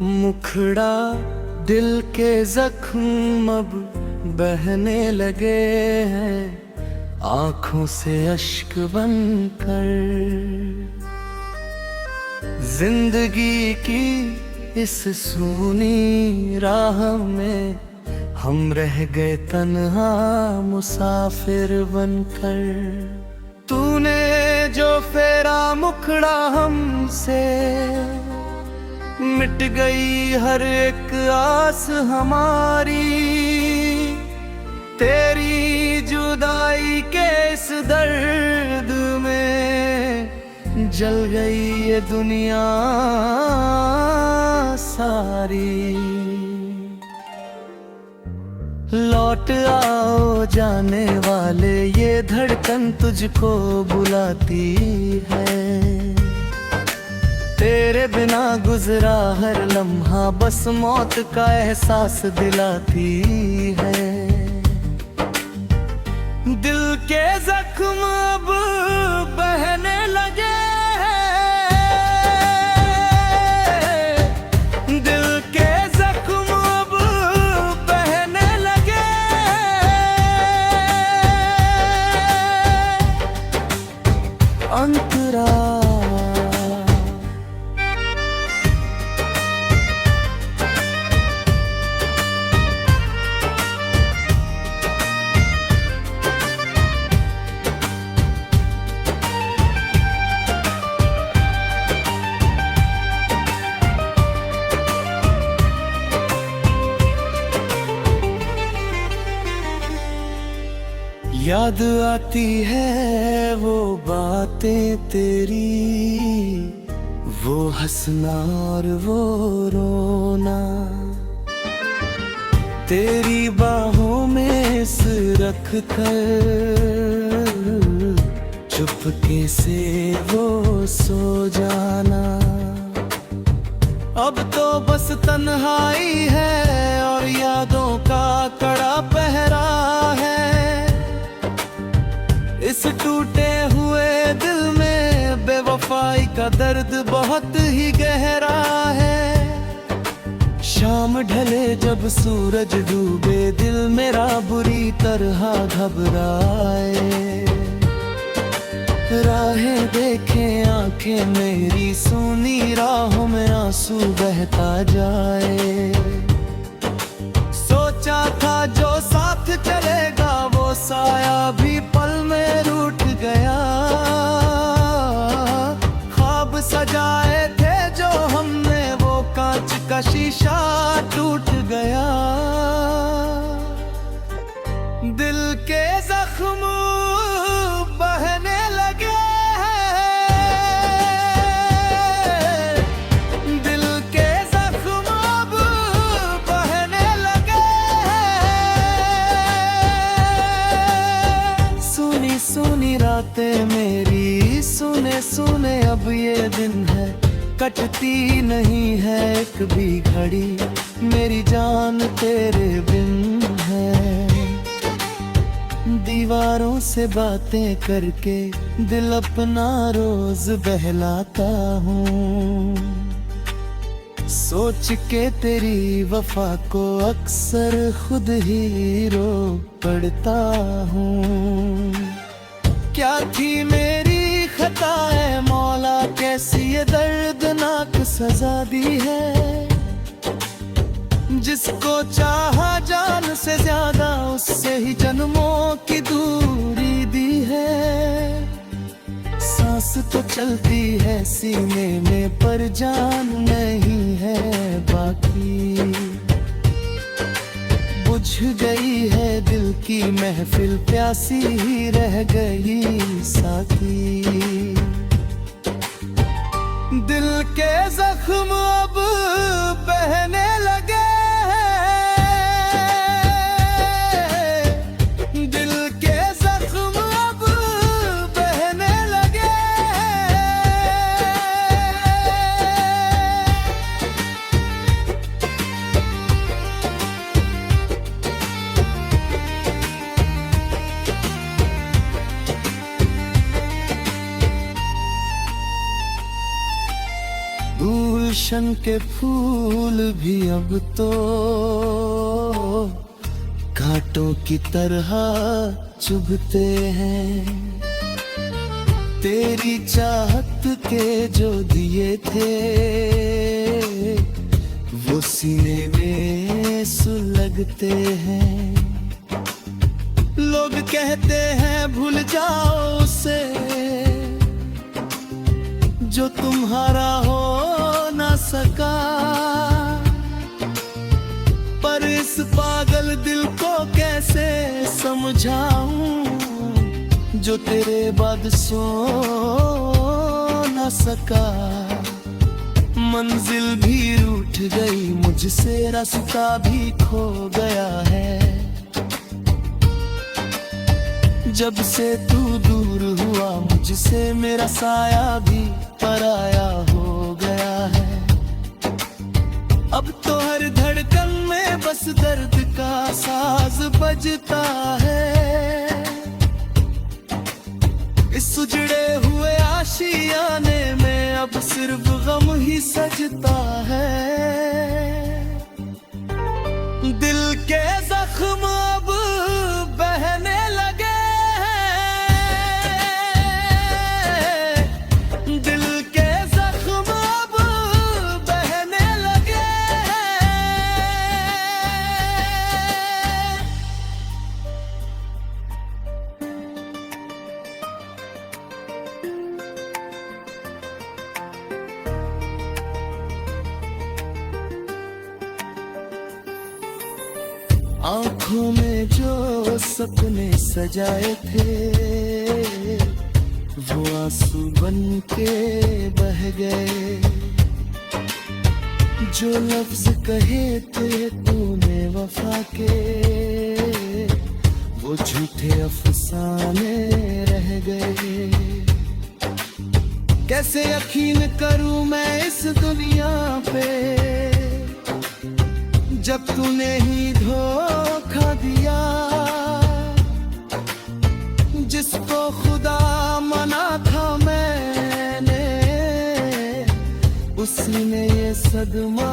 मुखड़ा दिल के जख्म अब बहने लगे हैं, आंखों से अश्क बनकर। जिंदगी की इस सूनी राह में हम रह गए तन्हा मुसाफिर बनकर। तूने जो फेरा मुखड़ा हमसे, मिट गई हर एक आस हमारी। तेरी जुदाई के इस दर्द में जल गई ये दुनिया सारी। लौट आओ जाने वाले, ये धड़कन तुझको बुलाती है। तेरे बिना गुजरा हर लम्हा बस मौत का एहसास दिलाती है। दिल के जख्म अब बहने लगे हैं, दिल के जख्म अब बहने लगे हैं। अंतरा याद आती है वो बातें तेरी, वो हंसना और वो रोना। तेरी बाहों में सिर रख कर चुपके से वो सो जाना। अब तो बस तन्हाई है और यादों का कड़ा पहरा है। इस टूटे हुए दिल में बेवफाई का दर्द बहुत ही गहरा है। शाम ढले जब सूरज डूबे, दिल मेरा बुरी तरह घबराए। राहें देखें आंखें मेरी, सूनी राहों में आंसू बहता जाए। सोचा था जो साथ चलेगा वो साया भी पल में रूठ गया। ख्वाब सजाए थे जो हमने वो कांच का शीशा टूट गया। दिल के जख्म बहने लगे हैं, दिल के जख्म अब बहने लगे हैं। सुनी सुनी रातें मेरी, सुने सुने अब ये दिन है। कटती नहीं है एक भी घड़ी, मेरी जान तेरे बिन है। दीवारों से बातें करके दिल अपना रोज बहलाता हूँ। सोच के तेरी वफा को अक्सर खुद ही रो पड़ता हूँ। क्या थी मेरी खताएं मौला, कैसी ये दर्दनाक सजा दी है। जिसको चाहा जान से ज्यादा, उससे ही जन्मों की दूरी दी है। सांस तो चलती है सीने में, पर जान नहीं है बाकी। बुझ गई है दिल की महफिल, प्यासी ही रह गई साथी। दिल के जख्म अब बहने लगे हैं, दिल के जख्म अब बहने लगे गुलशन के फूल भी अब तो कांटों की तरह चुभते हैं। तेरी चाहत के जो दिए थे वो सीने में सुलगते हैं। लोग कहते हैं भूल जाओ उसे जो तुम्हारा हो ना सका, पर इस पागल दिल को कैसे समझाऊं जो तेरे बाद सो ना सका। मंजिल भी रूठ गई मुझसे, रास्ता भी खो गया है। जब से तू दूर हुआ मुझसे, मेरा साया भी पराया हो गया है। अब तो हर धड़कन में बस दर्द का साज बजता है। इस उजड़े हुए आशियाने में अब सिर्फ गम ही सजता है। दिल के जख्म अब बहने लगे हैं, दिल के जख्म अब बहने लगे हैं। आँखों में जो सपने सजाए थे वो आंसू बन के बह गए। जो लफ्ज कहे थे तूने वफा के वो झूठे अफसाने रह गए। कैसे यकीन करूं मैं इस दुनिया पे जब तूने ही धोखा दिया। जिसको खुदा मना था मैंने, उसी ने ये सदमा